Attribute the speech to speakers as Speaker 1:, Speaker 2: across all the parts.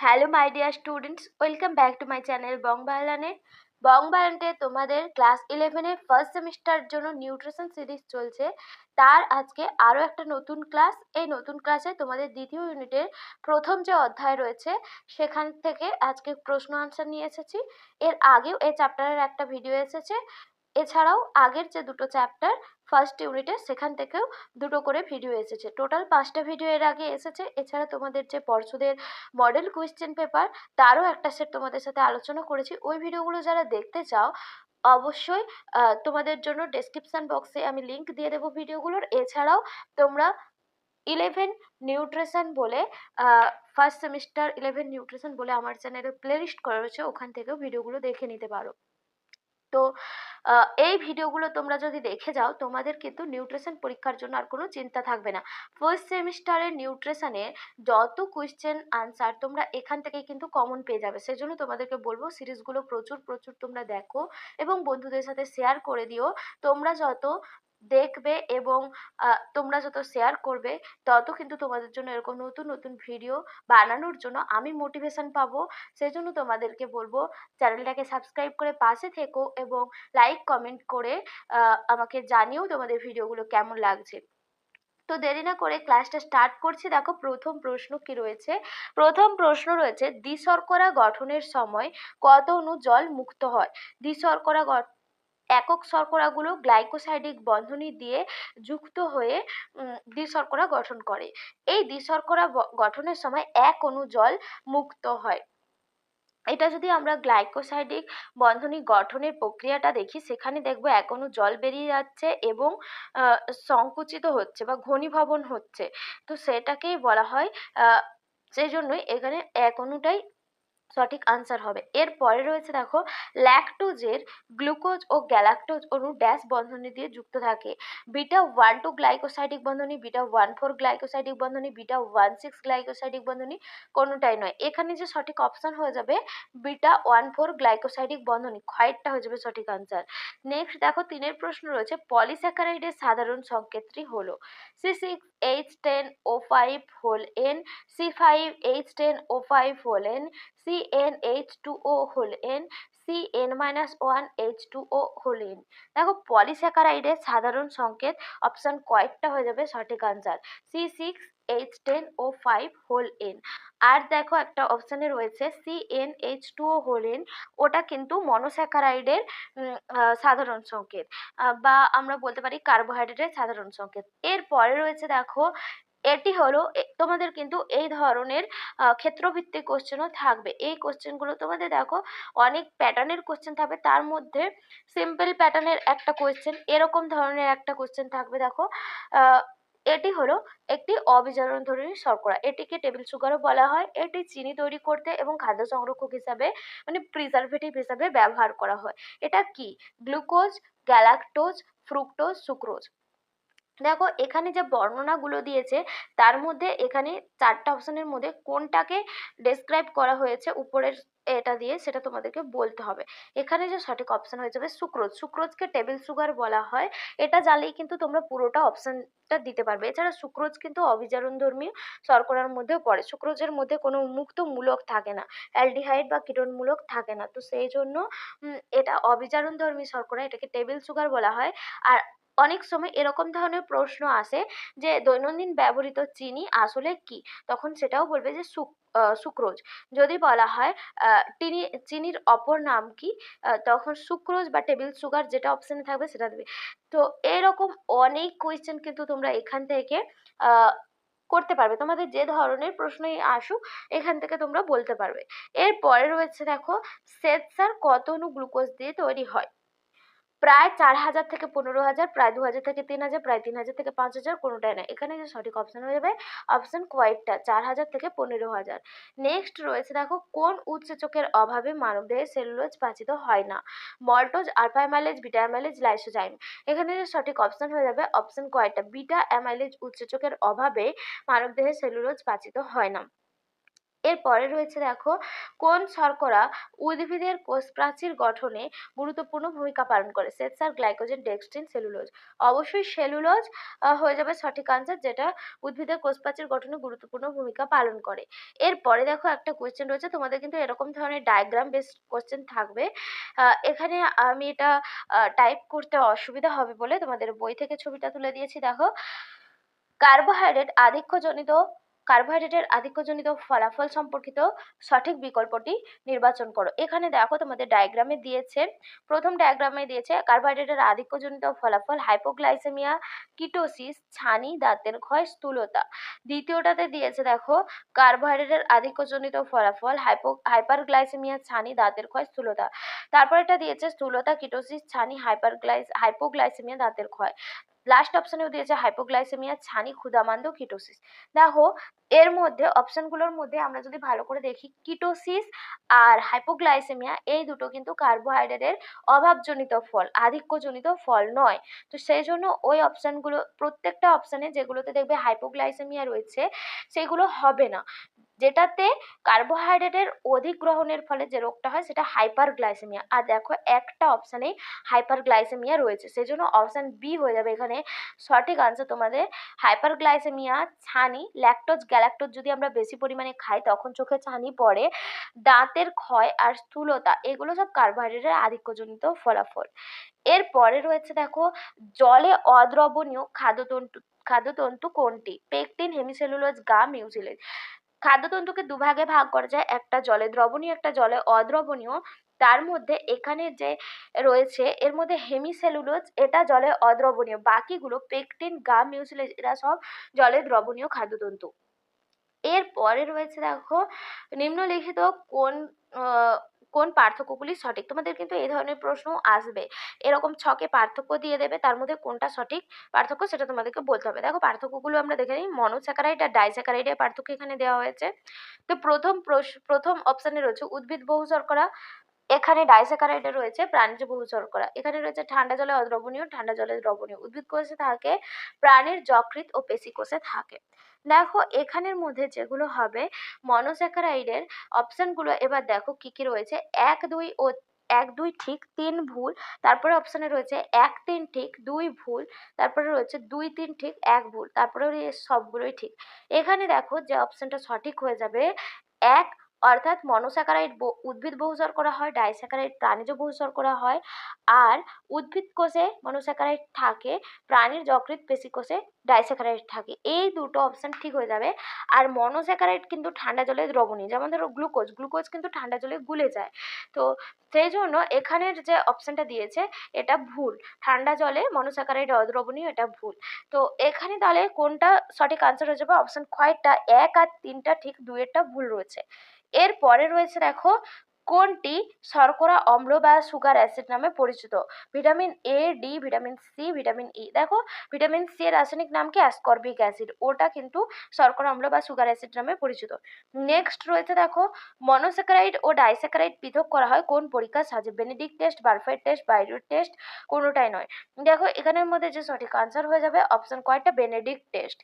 Speaker 1: Hello my dear students, welcome back to my channel বং বায়ান্টে তোমাদের ক্লাস 11-এর ফার্স্ট সেমিস্টার জন্য নিউট্রিশন সিরিজ চলছে। তার আজকে আরও একটা নতুন ক্লাস। এই নতুন ক্লাসে তোমাদের দ্বিতীয় ইউনিটের প্রথম যে অধ্যায় রয়েছে সেখান থেকে আজকে প্রশ্ন আনসার নিয়ে এসেছি। এর আগেও এই চ্যাপ্টারের একটা ভিডিও এসেছে, এছাড়াও আগের যে দুটো চ্যাপ্টার ফার্স্ট ইউনিটের সেখান থেকেও দুটো করে ভিডিও এসেছে। টোটাল 5টা ভিডিও এর আগে এসেছে। এছাড়া তোমাদের যে পর্ষদের মডেল কোয়েশ্চেন পেপার তারও একটা সেট তোমাদের সাথে আলোচনা করেছি। ওই ভিডিওগুলো যারা দেখতে চাও অবশ্যই তোমাদের জন্য ডেসক্রিপশন বক্সে আমি লিংক দিয়ে দেবো ভিডিওগুলোর। এছাড়াও তোমরা 11 নিউট্রিশন বলে ফার্স্ট সেমিস্টার 11 নিউট্রিশন বলে আমার চ্যানেলে প্লেলিস্ট করা রয়েছে, ওখান থেকেও ভিডিওগুলো দেখে নিতে পারো। তো এই ভিডিওগুলো তোমরা যদি দেখে যাও তোমাদের কিন্তু নিউট্রিশন পরীক্ষার জন্য আর কোনো চিন্তা থাকবে না। ফার্স্ট সেমিস্টারের নিউট্রিশনের যত কোয়েশ্চেন আনসার তোমরা এখান থেকে কিন্তু কমন পেয়ে যাবে। সেজন্য তোমাদেরকে বলবো সিরিজগুলো প্রচুর প্রচুর তোমরা দেখো এবং বন্ধুদের সাথে শেয়ার করে দিও। তোমরা যত দেখবে এবং তোমরা যত শেয়ার করবে তত কিন্তু তোমাদের জন্য এরকম নতুন নতুন ভিডিও বানানোর জন্য আমি মোটিভেশন পাবো। সেজন্য তোমাদেরকে বলবো চ্যানেলটাকে সাবস্ক্রাইব করে পাশে থেকো এবং লাইক কমেন্ট করে আমাকে জানিও তোমাদের ভিডিওগুলো কেমন লাগছে। তো দেরি না করে ক্লাসটা স্টার্ট করছি। দেখো প্রথম প্রশ্ন কি রয়েছে। প্রথম প্রশ্ন রয়েছে দ্বিশর্করা গঠনের সময় কত অণু জল মুক্ত হয়। দ্বিশর্করা একক শর্করাগুলো গ্লাইকোসাইডিক বন্ধনী দিয়ে যুক্ত হয়ে দ্বিশর্করা গঠন করে। এই দ্বিশর্করা গঠনের সময় এক অণু জল মুক্ত হয়। এটা যদি আমরা গ্লাইকোসাইডিক বন্ধনী গঠনের প্রক্রিয়াটা দেখি সেখানে দেখবো এক অণু জল বেরিয়ে যাচ্ছে এবং সংকুচিত হচ্ছে বা ঘনীভবন হচ্ছে। তো সেটাকেই বলা হয়, সেই জন্যই এখানে এক অণুটাই সঠিক আনসার হবে। এর পরে রয়েছে দেখো ল্যাকটোজের গ্লুকোজ ও গ্যালাক্টোজ অণু ড্যাশ বন্ধনী দিয়ে যুক্ত থাকে। β12 গ্লাইকোসাইডিক বন্ধনী, β14 গ্লাইকোসাইডিক বন্ধনী, β16 গ্লাইকোসাইডিক বন্ধনী, কোনোটাই নয়। এখানে যে সঠিক অপশন হয়ে যাবে β14 গ্লাইকোসাইডিক বন্ধনী, ক্ষয়েরটা হয়ে যাবে সঠিক আনসার। নেক্সট দেখো 3-এর প্রশ্ন রয়েছে পলিস্যাকারাইডের সাধারণ সংকেতটি হলো C6H10O5 whole N, C5H10O5 whole N, CnH2O whole N, Cn-1H2O whole N। দেখো পলিস্যাকারাইডের সাধারণ সংকেত অপশন কয়েকটা হয়ে যাবে সঠিক আনসার C6H10O5 হোল N। আর দেখো একটা অপশনে রয়েছে CnH2O হোল N, ওটা কিন্তু মনোস্যাকারাইডের সাধারণ সংকেত, বা আমরা বলতে পারি কার্বোহাইড্রেটের সাধারণ সংকেত। এর পরে রয়েছে দেখো এটি হলো তোমাদের কিন্তু এই ধরনের ক্ষেত্রভিত্তিক কোশ্চেনও থাকবে। এই কোশ্চেনগুলো তোমাদের দেখো অনেক প্যাটার্নের কোশ্চেন থাকবে, তার মধ্যে সিম্পল প্যাটার্নের একটা কোশ্চেন, এরকম ধরনের একটা কোশ্চেন থাকবে। দেখো এটি হলো একটি অবিজারণধর্মী শর্করা, এটিকে টেবিল সুগারও বলা হয়। এটি চিনি তৈরি করতে এবং খাদ্য সংরক্ষক হিসাবে মানে প্রিজারভেটিভ হিসাবে ব্যবহার করা হয়। এটা কি? Glucose, galactose, fructose, sucrose. দেখো এখানে যে বর্ণনাগুলো দিয়েছে তার মধ্যে এখানে 4টা অপশনের মধ্যে কোনটাকে ডেসক্রাইব করা হয়েছে উপরের এটা দিয়ে সেটা তোমাদেরকে বলতে হবে। এখানে যে সঠিক অপশন হয়ে যাবে সুক্রোজ। সুক্রোজকে টেবিল সুগার বলা হয়। এটা জানলেই কিন্তু তোমরা পুরোটা অপশনটা দিতে পারবে। এছাড়া সুক্রোজ কিন্তু অবিজারণধর্মী শর্করার মধ্যেও পড়ে। সুক্রোজের মধ্যে কোনো উন্মুক্ত মূলক থাকে না, অ্যালডিহাইড বা কিটোন মূলক থাকে না। তো সেই জন্য এটা অবিজারণধর্মী শর্করা, এটাকে টেবিল সুগার বলা হয়। আর অনেক সময় এরকম ধরনের প্রশ্ন আসে যে দৈনন্দিন ব্যবহৃত চিনি আসলে কি, তখন সেটাও বলবে যে সুক্রোজ। যদি বলা হয় চিনির অপর নাম কি, তখন সুক্রোজ বা টেবিল সুগার যেটা অপশনে থাকবে সেটা দেবে। তো এরকম অনেক কোয়েশ্চেন কিন্তু তোমরা এখান থেকে করতে পারবে। তোমাদের যে ধরনের প্রশ্নই আসুক এখান থেকে তোমরা বলতে পারবে। এরপরে রয়েছে দেখো শ্বেতসার কত অণু গ্লুকোজ দিয়ে তৈরি হয়। প্রায় 4000 থেকে 15000, প্রায় 2000 থেকে 3000, প্রায় 3000 থেকে 5000, কোনোটাই না। এখানে যে সঠিক অপশন হয়ে যাবে অপশন কোয়াইটটা 4000 থেকে 15000। নেক্সট রয়েছে দেখো কোন উৎসেচকের অভাবে মানবদেহে সেলুলোজ পাচিত হয় না। Maltose, alpha amylase, beta amylase, lysozyme. এখানে যে সঠিক অপশন হয়ে যাবে অপশন কোয়াইটটা বিটা অ্যামাইলেজ উৎসেচকের অভাবে মানবদেহে সেলুলোজ পাচিত হয় না। এরপরে রয়েছে দেখো, কোন শর্করা উদ্ভিদের কোষ প্রাচীর গঠনে গুরুত্বপূর্ণ ভূমিকা পালন করে? সেলসার, গ্লাইকোজেন, ডেক্সট্রিন, সেলুলোজ। অবশ্যই সেলুলোজ হয়ে যাবে সঠিক আনসার, যেটা উদ্ভিদের কোষ প্রাচীর গঠনে গুরুত্বপূর্ণ ভূমিকা পালন করে। এরপরে দেখো একটা কোয়েশ্চেন রয়েছে, তোমাদের কিন্তু এরকম ধরনের ডায়াগ্রাম বেসড কোয়েশ্চেন থাকবে। এখানে আমি এটা টাইপ করতে অসুবিধা হবে বলে তোমাদের বই থেকে ছবিটা তুলে দিয়েছি। দেখো, কার্বোহাইড্রেট আধিক্যজনিত কার্বোহাইড্রেটের আধিক্যজনিত ফলাফল সম্পর্কিত সঠিক বিকল্পটি নির্বাচন করো। এখানে দেখো তোমাদের ডায়াগ্রামে দিয়েছে, প্রথম ডায়াগ্রামে দিয়েছে কার্বোহাইড্রেটের আধিক্যজনিত ফলাফল হাইপোগ্লাইসেমিয়া, কিটোসিস, ছানি, দাঁতের ক্ষয়, স্থূলতা। দ্বিতীয়টাতে দিয়েছে দেখো কার্বোহাইড্রেটের আধিক্যজনিত ফলাফল হাইপারগ্লাইসেমিয়া, ছানি, দাঁতের ক্ষয়, স্থূলতা। তারপর এটা দিয়েছে স্থূলতা, কিটোসিস, ছানি, হাইপোগ্লাইসেমিয়া, দাঁতের ক্ষয়। লাস্ট অপশনেও দিয়েছে হাইপোগ্লাইসেমিয়া, ছানি, ক্ষুধামান্দ্য, কিটোসিস। দেখো এর মধ্যে অপশনগুলোর মধ্যে আমরা যদি ভালো করে দেখি, কিটোসিস আর হাইপোগ্লাইসেমিয়া এই দুটো কিন্তু কার্বোহাইড্রেটের অভাবজনিত ফল, আধিক্যজনিত ফল নয়। তো সেই জন্য ওই অপশনগুলো, প্রত্যেকটা অপশনে যেগুলোতে দেখবে হাইপোগ্লাইসেমিয়া রয়েছে সেগুলো হবে না। যেটাতে কার্বোহাইড্রেটের অধিক গ্রহণের ফলে যে রোগটা হয় সেটা হাইপারগ্লাইসেমিয়া। আর দেখো একটা অপশানেই হাইপারগ্লাইসেমিয়া রয়েছে, সেজন্য অপশান বি হয়ে যাবে এখানে সঠিক আনসার তোমাদের। হাইপারগ্লাইসেমিয়া, ছানি, ল্যাকটোজ, গ্যালাক্টোজ যদি আমরা বেশি পরিমাণে খাই তখন চোখে ছানি পড়ে, দাঁতের ক্ষয় আর স্থূলতা, এগুলো সব কার্বোহাইড্রেটের আধিক্যজনিত ফলাফল। এরপরে রয়েছে দেখো, জলে অদ্রবণীয় খাদ্যতন্তু কোনটি? পেকটিন, হেমিসেলুলোজ, গাম, মিউসিলেজ। খাদ্যতন্তুকে দুভাগে ভাগ করা যায়, একটা জলে দ্রবণীয়, একটা জলে অদ্রবণীয়। তার মধ্যে এখানে যে রয়েছে এর মধ্যে হেমিসেলুলোজ, এটা জলে অদ্রবণীয়, বাকিগুলো পেকটিন, গাম, মিউসিলেজ এরা সব জলে দ্রবণীয় খাদ্যতন্তু। এরপরে রয়েছে দেখো, নিম্নলিখিত কোন কোন পার্থক্যগুলি সঠিক? তোমাদের কিন্তু এই ধরনের প্রশ্ন আসবে, এরকম ছকে পার্থক্য দিয়ে দেবে, তার মধ্যে কোনটা সঠিক পার্থক্য সেটা তোমাদেরকে বলতে হবে। দেখো পার্থক্যগুলো আমরা দেখে নিই। মনোস্যাকারাইড আর ডাইস্যাকারাইডের পার্থক্য এখানে দেওয়া হয়েছে। তো প্রথম অপশানে রয়েছে উদ্ভিদ বহু শর্করা, এখানে ডাইস্যাকারাইডে রয়েছে প্রাণীজ বহু শর্করা। এখানে রয়েছে ঠান্ডা জলে অদ্রবণীয়, ঠান্ডা জলে দ্রবণীয়। উদ্ভিদ কোষে থাকে, প্রাণীর যকৃৎ ও পেশি কোষে থাকে। দেখো এখানের মধ্যে যেগুলো হবে মনোস্যাকারাইডের অপশনগুলো, এবার দেখো কি কি রয়েছে। 1 2 ঠিক, 3 ভুল। তারপরে অপশনে রয়েছে 1 3 ঠিক, 2 ভুল। তারপরে রয়েছে 2 3 ঠিক, 1 ভুল। তারপরে সবগুলোই ঠিক। এখানে দেখো যে অপশনটা সঠিক হয়ে যাবে 1, অর্থাৎ মনোস্যাকারাইড উদ্ভিদ বহু শর্করা হয়, ডাইস্যাকারাইড প্রাণীজ বহু শর্করা হয়। আর উদ্ভিদ কোষে মনোস্যাকারাইড থাকে, প্রাণীর যকৃৎ পেশি কোষে ডাইস্যাকারাইড থাকে। এই দুটো অপশন ঠিক হয়ে যাবে। আর মনোস্যাকারাইড কিন্তু ঠান্ডা জলে দ্রবণীয়, যেমন ধরো গ্লুকোজ কিন্তু ঠান্ডা জলে গুলে যায়। তো সেই জন্য এখানের যে অপশনটা দিয়েছে এটা ভুল, ঠান্ডা জলে মনোস্যাকারাইড অদ্রবণীয়, এটা ভুল। তো এখানে তাহলে কোনটা সঠিক আনসার হয়ে যাবে? অপশন খয়টা 1 আর 3টা ঠিক, 2এরটা ভুল রয়েছে। এরপরে রয়েছে দেখো, কোনটি শর্করা অম্ল বা সুগার অ্যাসিড নামে পরিচিত? Vitamin A, D, vitamin C, vitamin E. দেখো ভিটামিন সি এর রাসায়নিক নাম কি? অ্যাসকর্বিক অ্যাসিড, ওটা কিন্তু শর্করা অম্ল বা সুগার অ্যাসিড নামে পরিচিত। নেক্সট রয়েছে দেখো, মনোস্যাকারাইড ও ডাইস্যাকারাইড পৃথক করা হয় কোন পরীক্ষার সাহায্যে? বেনেডিক্ট টেস্ট, বারফাইড টেস্ট, বাইরের টেস্ট, কোনোটাই নয়। দেখো এখানের মধ্যে যে সঠিক আনসার হয়ে যাবে অপশন কয়টা? Benedict test.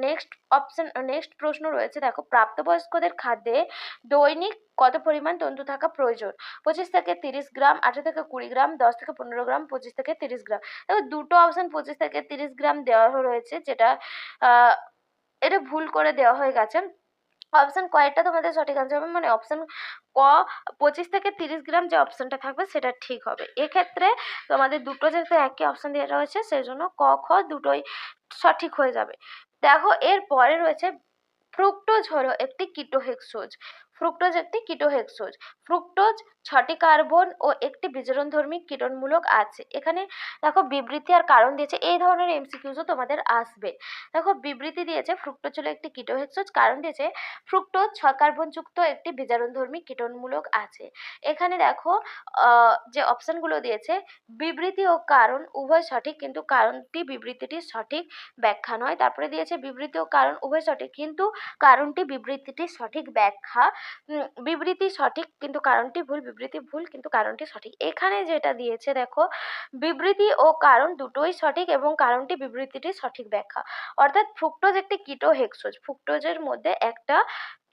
Speaker 1: নেক্সট প্রশ্ন রয়েছে দেখো, প্রাপ্তবয়স্কদের খাদ্যে দৈনিক কত পরিমাণ তন্তু থাকা প্রয়োজন? 25 থেকে 30 গ্রাম, 18 থেকে 20 গ্রাম, 10 থেকে 15 গ্রাম, 25 থেকে 30 গ্রাম। দেখো দুটো অপশন 25 থেকে 30 গ্রাম দেওয়া রয়েছে, যেটা এটা ভুল করে দেওয়া হয়ে গেছে। অপশন কয়টা তোমাদের সঠিক আনসার হবে, মানে অপশন ক 25 থেকে 30 গ্রাম যে অপশনটা থাকবে সেটা ঠিক হবে। এক্ষেত্রে তোমাদের দুটো যেহেতু একই অপশন দেওয়া রয়েছে সেই জন্য ক খ দুটোই সঠিক হয়ে যাবে। দেখো এর পরে রয়েছে, ফ্রুক্টোজ হলো একটি কিটোহেক্সোজ। ফ্রুক্টোজ 6টি কার্বন ও একটি বিজারণধর্মী কিরণমূলক আছে। এখানে দেখো বিবৃতি আর কারণ দিয়েছে, এই ধরনের এমসিকিউজও তোমাদের আসবে। দেখো বিবৃতি দিয়েছে ফ্রুক্টোজ হলো একটি কিটোহেক্সোজ, কারণ দিয়েছে ফ্রুক্টোজ 6 কার্বনযুক্ত একটি বিজারণধর্মী কিরণমূলক আছে। এখানে দেখো যে অপশনগুলো দিয়েছে বিবৃতি ও কারণ উভয় সঠিক, কিন্তু কারণটি বিবৃতিটি সঠিক ব্যাখ্যা নয়। তারপরে দিয়েছে বিবৃতি ও কারণ উভয় সঠিক, কিন্তু কারণটি বিবৃতিটি সঠিক ব্যাখ্যা। বিবৃতি সঠিক কিন্তু কারণটি ভুল, বিবৃতি ভুল কিন্তু কারণটি সঠিক। এখানে যেটা দিয়েছে দেখো, বিবৃতি ও কারণ দুটোই সঠিক এবং কারণটি বিবৃতিটি সঠিক ব্যাখ্যা। অর্থাৎ ফ্রুক্টোজ একটি কিটোহেক্সোজ, ফ্রুক্টোজের মধ্যে একটা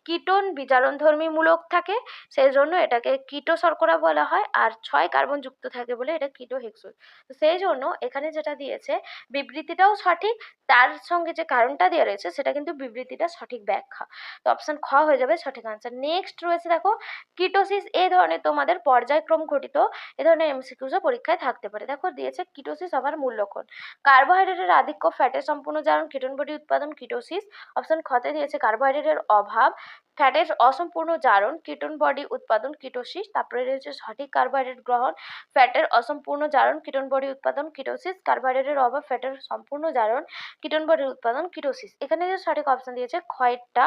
Speaker 1: কিটোন বিজারণধর্মী মূলক থাকে, সেই জন্য এটাকে কিটো শর্করা বলা হয়। আর 6 কার্বন যুক্ত থাকে বলে এটা কিটো হেক্সুল। তো সেই জন্য এখানে যেটা দিয়েছে বিবৃতিটাও সঠিক, তার সঙ্গে যে কারণটা দেওয়া রয়েছে সেটা কিন্তু বিবৃতিটা সঠিক ব্যাখ্যা। তো অপশন খ হয়ে যাবে সঠিক আনসার। নেক্সট রয়েছে দেখো কিটোসিস। এই ধরনের তোমাদের পর্যায়ক্রম ঘটিত এ ধরনের এমসিকিউজও পরীক্ষায় থাকতে পারে। দেখো দিয়েছে কিটোসিস হবার মূল লক্ষণ, কার্বোহাইড্রেটের আধিক্য, ফ্যাটের সম্পূর্ণ জারণ, কিটোন বডি উৎপাদন, কিটোসিস। অপশন খতে দিয়েছে কার্বোহাইড্রেটের অভাব, ফ্যাটের অসম্পূর্ণ জারণ, কিটোন বডি উৎপাদন, কিটোসিস। তারপরে রয়েছে সঠিক কার্বোহাইড্রেট গ্রহণ, ফ্যাটের অসম্পূর্ণ জারণ, কিটোন বডি উৎপাদন, কিটোসিস। কার্বোহাইড্রেটের অভাব, ফ্যাটের সম্পূর্ণ জারণ, কিটোন বডি উৎপাদন, কিটোসিস। এখানে যে সঠিক অপশন দিয়েছে খয়েরটা,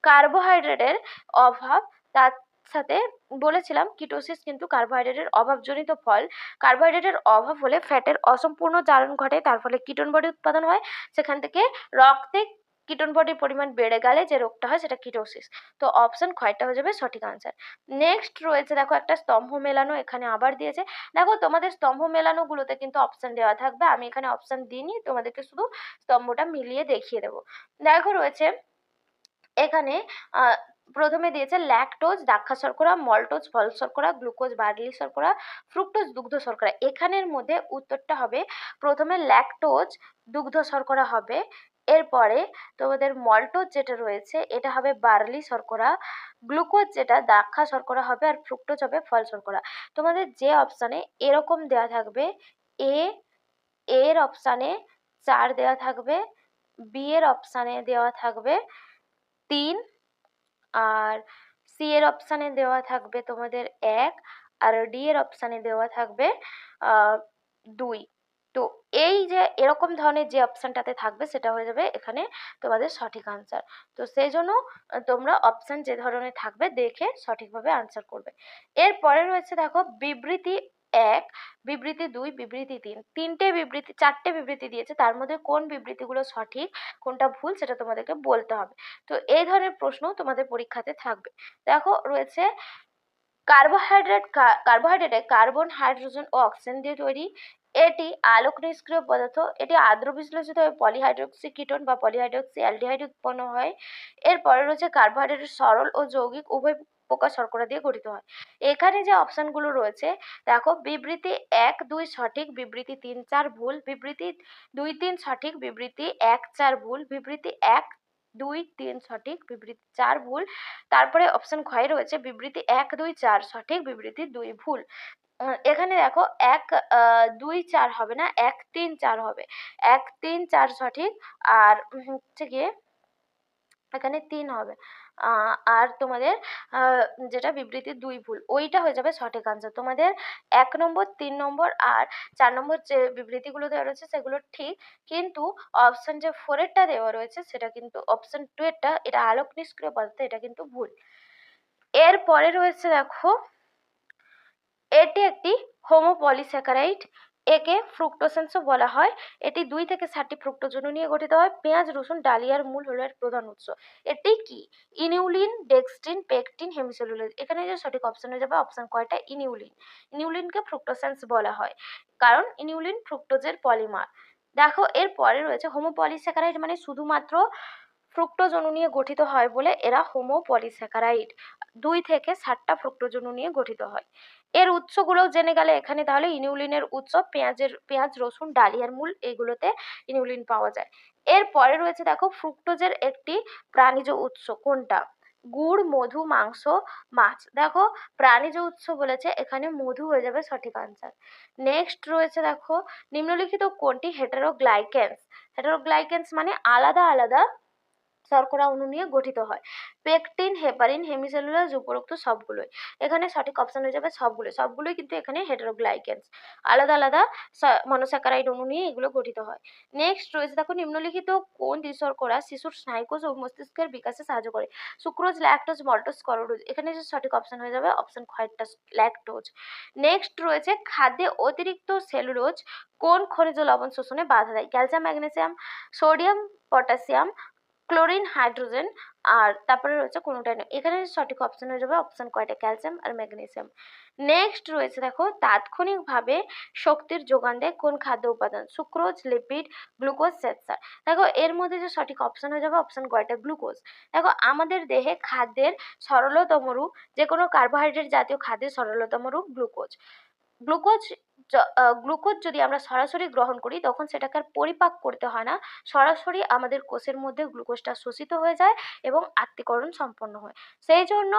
Speaker 1: কার্বোহাইড্রেটের অভাব, তার সাথে বলেছিলাম কিটোসিস কিন্তু কার্বোহাইড্রেটের অভাবজনিত ফল। কার্বোহাইড্রেটের অভাব হলে ফ্যাটের অসম্পূর্ণ জারণ ঘটে, তার ফলে কিটোন বডি উৎপাদন হয়, সেখান থেকে রক্তে কিটোন বডির পরিমাণ বেড়ে গেলে যে রোগটা হয় সেটা কিটোসিস। তো অপশন খয়টা হয়ে যাবে সঠিক আনসার। নেক্সট রয়েছে দেখো একটা স্তম্ভ মেলানো, এখানে আবার দিয়েছে। দেখো তোমাদের স্তম্ভ মেলানো গুলোতে কিন্তু অপশন দেওয়া থাকবে, আমি এখানে অপশন দিইনি, তোমাদেরকে শুধু স্তম্ভটা মিলিয়ে দেখিয়ে দেবো। দেখো রয়েছে এখানে প্রথমে দিয়েছে ল্যাকটোজ দাক্ষা শর্করা, মল্টোজ ফল শর্করা, গ্লুকোজ বার্লি শর্করা, ফ্রুক্টোজ দুগ্ধ শর্করা। এখানের মধ্যে উত্তরটা হবে প্রথমে ল্যাকটোজ দুগ্ধ শর্করা হবে, এরপরে তোমাদের মল্টোজ যেটা রয়েছে এটা হবে বার্লি শর্করা, গ্লুকোজ যেটা দাক্ষা শর্করা হবে, আর ফ্রুক্টোজ হবে ফল শর্করা। তোমাদের যে অপশানে এরকম দেওয়া থাকবে, এর অপশানে 4 দেওয়া থাকবে, বি এর অপশানে দেওয়া থাকবে 3, আর সি এর অপশানে দেওয়া থাকবে তোমাদের 1, আর ডি এর অপশানে দেওয়া থাকবে 2। তো এই যে এরকম ধরনের যে অপশানটাতে থাকবে সেটা হয়ে যাবে এখানে তোমাদের সঠিক আনসার। তো সেই জন্য তোমরা অপশান যে ধরনের থাকবে দেখে সঠিকভাবে আনসার করবে। এরপরে রয়েছে দেখো বিবৃতি 1, বিবৃতি 2, বিবৃতি 3। চারটে বিবৃতি দিয়েছে, তার মধ্যে কোন বিবৃতিগুলো সঠিক কোনটা ভুল সেটা তোমাদেরকে বলতে হবে। তো এই ধরনের প্রশ্ন তোমাদের পরীক্ষাতে থাকবে। দেখো রয়েছে কার্বোহাইড্রেটে কার্বন, হাইড্রোজেন ও অক্সিজেন দিয়ে তৈরি, এটি আলোক নিষ্ক্রিয় পদার্থ, এটি আদ্র বিশ্লেষিত হয়ে পলিহাইড্রক্সি কিটোন বা পলিহাইড্রক্সি অ্যালডিহাইড উৎপন্ন হয়। এরপরে রয়েছে কার্বোহাইড্রেট সরল ও যৌগিক উভয় প্রকার শর্করা দিয়ে গঠিত হয়। এখানে যে অপশনগুলো রয়েছে দেখো বিবৃতি 1, 2 সঠিক, বিবৃতি 3, 4 ভুল, বিবৃতি 2, 3 সঠিক, বিবৃতি 1, 4 ভুল, বিবৃতি 1, 2, 3 সঠিক, বিবৃতি 4 ভুল। তারপরে অপশন ক্ষয়ে রয়েছে বিবৃতি 1, 2, 4 সঠিক, বিবৃতি 2 ভুল। এখানে দেখো 1, 2, 4 হবে না, 1, 3, 4 হবে। 1, 3, 4 সঠিক, আর হচ্ছে গিয়ে এখানে 3 হবে। আর তোমাদের যেটা বিবৃতি 2 ভুল, ওইটা হয়ে যাবে সঠিক আনসার। তোমাদের 1 নম্বর, 3 নম্বর আর 4 নম্বর যে বিবৃতিগুলো দেওয়া রয়েছে সেগুলো ঠিক, কিন্তু অপশন যে 4 এরটা দেওয়া রয়েছে সেটা কিন্তু অপশন 2 এরটা, এটা আলোক নিষ্ক্রিয় পদার্থ, এটা কিন্তু ভুল। এরপরে রয়েছে দেখো এটি একটি হোমোপলিস্যাকারাইড, একে ফ্রুক্টোসেন্সও বলা হয়। এটি 2 থেকে 7টি ফ্রুক্টোজ অণু নিয়ে গঠিত হয়। পেঁয়াজ, রসুন, ডালিয়ার মূল হলো এর প্রধান উৎস। এটি কি? ইনিউলিন, ডেক্সট্রিন, পেকটিন, হেমিসেলুলোজ। এখানে যে সঠিক অপশন হয়ে যাবে অপশন কয়টা? ইনিউলিন। ইনিউলিনকে ফ্রুক্টোসেন্স বলা হয় কারণ ইনিউলিন ফ্রুক্টোজের পলিমার। দেখো এর পরে রয়েছে হোমোপলিস্যাকারাইড, মানে শুধুমাত্র ফ্রুক্টোজ অণু নিয়ে গঠিত হয় বলে এরা হোমোপলিস্যাকারাইড। 2 থেকে 7টা ফ্রুক্টোজ অণু নিয়ে গঠিত হয়। এর উৎসগুলোও জেনে গেলে এখানে, তাহলে ইনিউলিনের উৎস পেঁয়াজ, রসুন, ডালিয়ার মূল, এগুলোতে ইনিউলিন পাওয়া যায়। এর পরে রয়েছে দেখো ফ্রুক্টোজের একটি প্রাণীজ উৎস কোনটা? গুড়, মধু, মাংস, মাছ। দেখো প্রাণীজ উৎস বলেছে, এখানে মধু হয়ে যাবে সঠিক আনসার। নেক্সট রয়েছে দেখো নিম্নলিখিত কোনটি হেটারোগ্লাইকেন্স? হেটারোগ্লাইকেন্স মানে আলাদা আলাদা শর্করা অণু নিয়ে গঠিত হয়। পেকটিন, হেপারিন, হেমিসেলুলোজ, উপরোক্ত সবগুলোই। এখানে সঠিক অপশন হয়ে যাবে সবগুলোই কিন্তু এখানে হেটারোগ্লাইকেন্স, আলাদা আলাদা মনোস্যাকারাইড অণু নিয়ে এগুলো গঠিত হয়। নেক্সট রয়েছে দেখো নিম্নলিখিত কোন দ্বিশর্করা শিশুর স্নায়ুকোষ ও মস্তিষ্কের বিকাশে সাহায্য করে? সুক্রোজ, ল্যাকটোজ, মল্টোজ, করোডোজ। এখানে যে সঠিক অপশন হয়ে যাবে অপশন খয়েরটা, ল্যাকটোজ। নেক্সট রয়েছে খাদ্যে অতিরিক্ত সেলুলোজ কোন খনিজ লবণ শোষণে বাধা দেয়? Calcium, magnesium, sodium, potassium, chlorine, hydrogen, আর তারপরে রয়েছে কোনোটাই নয়। এখানে সঠিক অপশন হয়ে যাবে অপশন কয়টা, ক্যালসিয়াম আর ম্যাগনেসিয়াম। নেক্সট রয়েছে দেখো, তাৎক্ষণিকভাবে শক্তির যোগান দেয় কোন খাদ্য উপাদান, সুক্রোজ, লিপিড, গ্লুকোজ, শ্বেতসার। দেখো এর মধ্যে যে সঠিক অপশন হয়ে যাবে অপশন কয়টা, গ্লুকোজ। দেখো আমাদের দেহে খাদ্যের সরলতম রূপ, যে কোনো কার্বোহাইড্রেট জাতীয় খাদ্যের সরলতম রূপ গ্লুকোজ। গ্লুকোজ গ্লুকোজ যদি আমরা সরাসরি গ্রহণ করি তখন সেটাকে আর পরিপাক করতে হয় না, সরাসরি আমাদের কোষের মধ্যে গ্লুকোজটা শোষিত হয়ে যায় এবং আত্তীকরণ সম্পন্ন হয়। সেই জন্য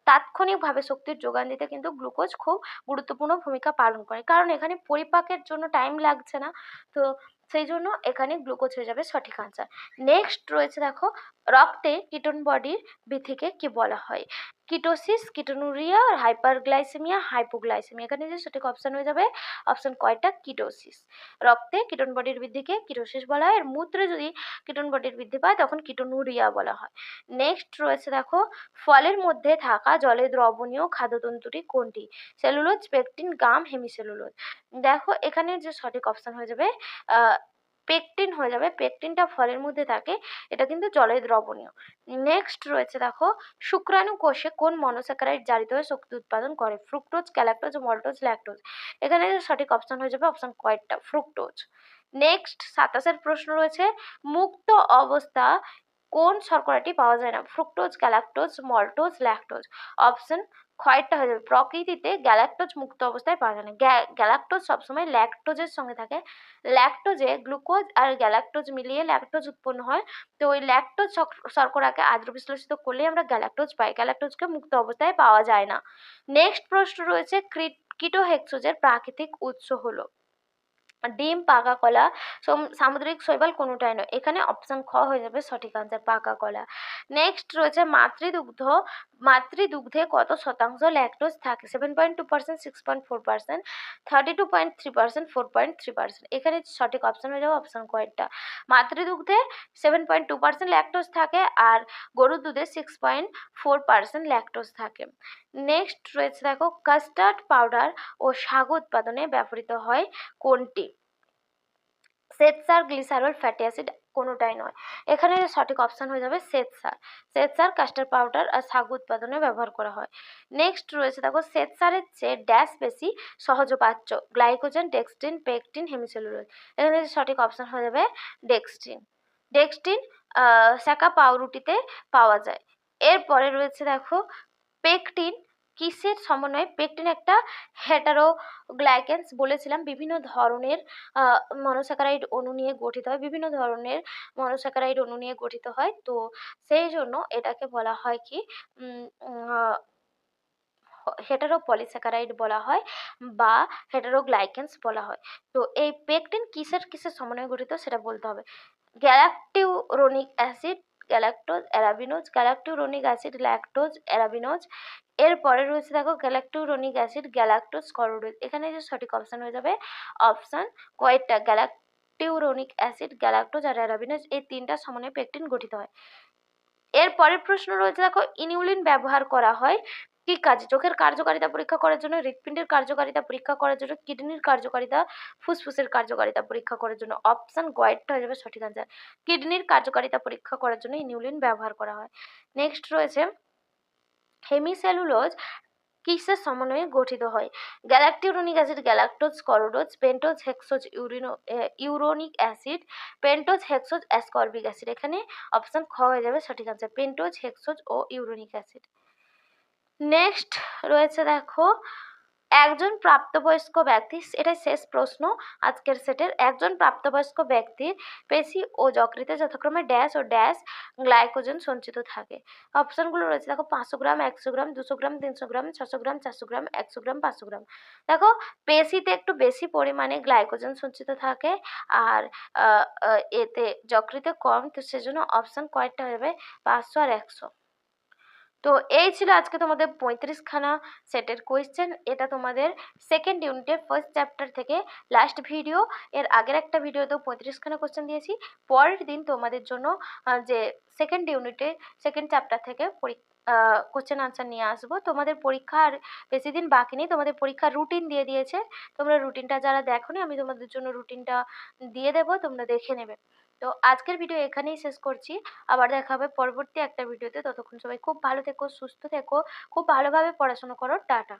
Speaker 1: তাৎক্ষণিকভাবে শক্তির যোগান দিতে কিন্তু গ্লুকোজ খুব গুরুত্বপূর্ণ ভূমিকা পালন করে, কারণ এখানে পরিপাকের জন্য টাইম লাগছে না। তো সেই জন্য এখানে গ্লুকোজ হয়ে যাবে সঠিক আনসার। নেক্সট রয়েছে দেখো, রক্তে কিটোন বডির বৃদ্ধিকে কি বলা হয়, কিটোসিস, কিটোনুরিয়া, হাইপারগ্লাইসেমিয়া, হাইপোগ্লাইসেমিয়া। এখানে যে সঠিক অপশন হয়ে যাবে অপশন কয়টা, কিটোসিস। রক্তে কিটোন বডির বৃদ্ধিকে কিটোসিস বলা হয়, আর মূত্রে যদি কিটোন বডির বৃদ্ধি পায় তখন কিটোনুরিয়া বলা হয়। নেক্সট রয়েছে দেখো, ফলের মধ্যে থাকা জলে দ্রবণীয় খাদ্যতন্তুটি কোনটি, সেলুলোজ, পেকটিন, গাম, হেমিসেলুলোজ। দেখো এখানে যে সঠিক অপশন হয়ে যাবে পেকটিন হয়ে যাবে, পেকটিনটা ফলের মধ্যে থাকে, এটা কিন্তু জলে দ্রবণীয়। নেক্সট রয়েছে দেখো, শুক্রাণু কোষে কোন মনোস্যাকারাইড জারিত হয়ে শক্তি উৎপাদন করে, ফ্রুক্টোজ, গ্যালাক্টোজ, মল্টোজ, ল্যাকটোজ। এখানে সঠিক অপশন হয়ে যাবে অপশন কয়টা, ফ্রুক্টোজ। নেক্সট 27 প্রশ্ন রয়েছে, মুক্ত অবস্থা কোন শর্করাটি পাওয়া যায় না, fructose, galactose, maltose, lactose. Option কয়টা হয়ে যাবে, প্রকৃতিতে গ্যালাক্টোজ মুক্ত অবস্থায় পাওয়া যায় না, গ্যালাক্টোজ সবসময় ল্যাকটোজের সঙ্গে থাকে। ল্যাকটোজে গ্লুকোজ আর গ্যালাক্টোজ মিলিয়ে ল্যাকটোজ উৎপন্ন হয়, তো ওই ল্যাকটোজ শর্করাকে আদ্র বিশ্লেষিত করলে আমরা গ্যালাক্টোজ পাই, গ্যালাক্টোজকে মুক্ত অবস্থায় পাওয়া যায় না। নেক্সট প্রশ্ন রয়েছে, কিটোহেক্সোজের প্রাকৃতিক উৎস হলো, ডিম, পাকা কলা, সামুদ্রিক শৈবাল, কোনোটাই নয়। এখানে অপশন খ হয়ে যাবে সঠিক আনসার, পাকা কলা। নেক্সট রয়েছে, মাতৃদুগ্ধে কত শতাংশ ল্যাকটোজ থাকে, 7.2%, 6.4%, 32.3%, 4.3%। এখানে সঠিক অপশন হয়ে যাবে অপশন কয়টা, মাতৃদুগ্ধে 7.2% ল্যাকটোজ থাকে, আর গরুর দুধে 6.4% ল্যাকটোজ থাকে। নেক্সট রয়েছে দেখো, কাস্টার্ড পাউডার ও সাগু উৎপাদনে ব্যবহৃত হয় কোনটি, শ্বেতসার, গ্লিসারল, ফ্যাটি অ্যাসিড, কোনোটাই নয়। এখানে সঠিক অপশন হয়ে যাবে শ্বেতসার। শ্বেতসার কাস্টার্ড পাউডার আর সাগু উৎপাদনে ব্যবহার করা হয়। নেক্সট রয়েছে দেখো, শ্বেতসারের চেয়ে ড্যাশ বেশি সহজপাচ্য, গ্লাইকোজেন, ডেক্সট্রিন, পেকটিন, হেমিসেলুলোজ। এখানে সঠিক অপশন হয়ে যাবে ডেক্সট্রিন। ডেক্সট্রিন শাঁকা পাউরুটিতে পাওয়া যায়। এরপরে রয়েছে দেখো, পেকটিন কিসের সমন্বয়ে, পেকটিন একটা হেটারোগ্লাইকেন্স, বলেছিলাম বিভিন্ন ধরনের মনোস্যাকারাইড অণু নিয়ে গঠিত হয়, বিভিন্ন ধরনের মনোস্যাকারাইড অণু নিয়ে গঠিত হয়, তো সেই জন্য এটাকে বলা হয় কি, হেটারোপলিস্যাকারাইড বলা হয় বা হেটারোগ্লাইকেন্স বলা হয়। তো এই পেকটিন কিসের কিসের সমন্বয়ে গঠিত সেটা বলতে হবে, গ্যালাকটিউরোনিক অ্যাসিড, গ্যালাক্টোজ, অ্যারাবিনোজ, গ্যালাকটিউরোনিক অ্যাসিড, ল্যাকটোজ, অ্যারাবিনোজ। এরপরে রয়েছে দেখো, গ্যালাকটিউরোনিক অ্যাসিড, গ্যালাক্টোজ, করোডেজ। এখানে যে সঠিক অপশন হয়ে যাবে অপশন কয়টা, গ্যালাকটিউরোনিক অ্যাসিড, গ্যালাক্টোজ আর অ্যারাবিনোজ, এই তিনটা সমন্বয়ে পেকটিন গঠিত হয়। এর পরের প্রশ্ন রয়েছে দেখো, ইনিউলিন ব্যবহার করা হয় কি কাজে, চোখের কার্যকারিতা পরীক্ষা করার জন্য, হৃৎপিণ্ডের কার্যকারিতা পরীক্ষা করার জন্য, কিডনির কার্যকারিতা, ফুসফুসের কার্যকারিতা পরীক্ষা করার জন্য। অপশন গয়েরটা হয়ে যাবে সঠিক আনসার, কিডনির কার্যকারিতা পরীক্ষা করার জন্য ইনিউলিন ব্যবহার করা হয়। নেক্সট রয়েছে, হেমিসেলুলোজ কিসের সমন্বয়ে গঠিত হয়, গ্যালাকটিউরোনিক অ্যাসিড, গ্যালাক্টোজ, করোডোজ, pentose, hexose, uronic acid, pentose, hexose, ascorbic acid. এখানে অপশন খ হয়ে যাবে সঠিক আনসার, পেন্টোজ, হেক্সোজ ও ইউরোনিক অ্যাসিড। নেক্সট রয়েছে দেখো, একজন প্রাপ্তবয়স্ক ব্যক্তি, এটাই শেষ প্রশ্ন আজকের সেটের, একজন প্রাপ্তবয়স্ক ব্যক্তির পেশি ও যকৃতে যথাক্রমে ড্যাশ ও ড্যাশ গ্লাইকোজেন সঞ্চিত থাকে। অপশনগুলো রয়েছে দেখো, 500 গ্রাম, 100 গ্রাম, 200 গ্রাম, 300 গ্রাম, 600 গ্রাম, 400 গ্রাম, 100 গ্রাম, 500 গ্রাম। দেখো পেশিতে একটু বেশি পরিমাণে গ্লাইকোজেন সঞ্চিত থাকে, আর এতে যকৃতে কম, তো সেজন্য অপশন কয়টা হয়ে যাবে, 500 আর 100। তো এই ছিল আজকে তোমাদের 35খানা সেটের কোয়েশ্চেন। এটা তোমাদের সেকেন্ড ইউনিটের ফার্স্ট চ্যাপ্টার থেকে লাস্ট ভিডিও। এর আগের একটা ভিডিওতেও 35খানা কোয়েশ্চেন দিয়েছি। পরের দিন তোমাদের জন্য যে সেকেন্ড ইউনিটের সেকেন্ড চ্যাপ্টার থেকে কোয়েশ্চেন আনসার নিয়ে আসবো। তোমাদের পরীক্ষা আর বেশি দিন বাকি নেই, তোমাদের পরীক্ষার রুটিন দিয়ে দিয়েছে। তোমরা রুটিনটা যারা দেখোনি, আমি তোমাদের জন্য রুটিনটা দিয়ে দেবো, তোমরা দেখে নেবে। তো আজকের ভিডিও এখানেই শেষ করছি। আবার দেখা হবে পরবর্তী একটা ভিডিওতে। ততক্ষণ সবাই খুব ভালো থেকো, সুস্থ থেকো, খুব ভালোভাবে পড়াশোনা করো। টাটা।